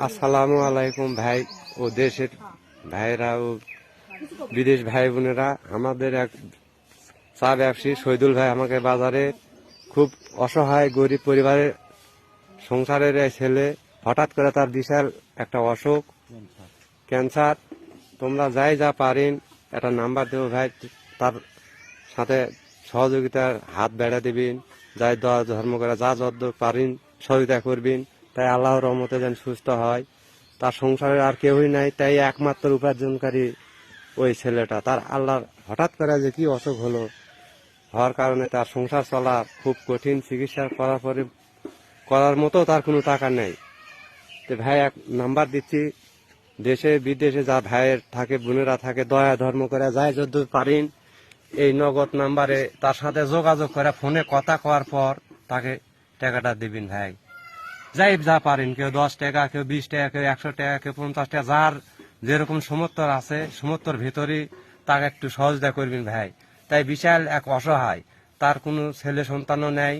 আসসালামু আলাইকুম ভাই ও দেশের ভাইরা ও বিদেশ ভাই বোনেরা। আমাদের এক চা ব্যবসায়ী শহীদুল ভাই আমাকে বাজারে খুব অসহায় গরিব পরিবারের সংসারের এই ছেলে, হঠাৎ করে তার বিশাল একটা অসুখ ক্যান্সার। তোমরা যাই যা পারেন একটা নাম্বার দেবো ভাই, তার সাথে সহযোগিতার হাত বেড়া দিবেন, যাই দোয়া ধর্ম করে যা যত পারেন সহযোগিতা করবেন। তাই আল্লাহর রহমতে যেন সুস্থ হয়। তার সংসারে আর কেউই নাই, তাই একমাত্র উপার্জনকারী ওই ছেলেটা। তার আল্লাহর হঠাৎ করে যে কি অসুখ হলো, হওয়ার কারণে তার সংসার চলা খুব কঠিন। চিকিৎসা করার পরে করার মতো তার কোনো টাকা নেই। তো ভাই এক নাম্বার দিচ্ছি, দেশে বিদেশে যা ভাইয়ের থাকে বোনেরা থাকে, দয়া ধর্ম করে যাই যত পারেন এই নগদ নাম্বারে তার সাথে যোগাযোগ করে ফোনে কথা কওয়ার পর তাকে টাকাটা দিবেন ভাই। যাই যা পারেন, কেউ 10 টাকা, কেউ 20 টাকা, কেউ 100 টাকা, কেউ 50 টাকা, যার যেরকম সমর্থ আছে সমর্থর ভিতরে তাকে একটু সহযোগিতা করবেন ভাই। তাই বিশাল এক অসহায়, তার কোনো ছেলে সন্তানও নেই।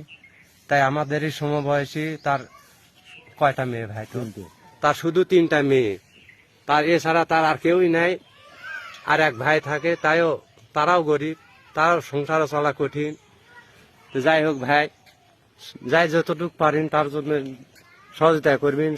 তাই আমাদেরই সমবয়সী, তার কয়টা মেয়ে ভাই? তো তার শুধু 3টা মেয়ে, তার এছাড়া তার আর কেউই নাই। আর এক ভাই থাকে, তারাও গরিব, তার সংসারও চলা কঠিন। তো যাই হোক ভাই, যাই যতটুকু পারেন তার জন্য সহযোগিতা করবেন।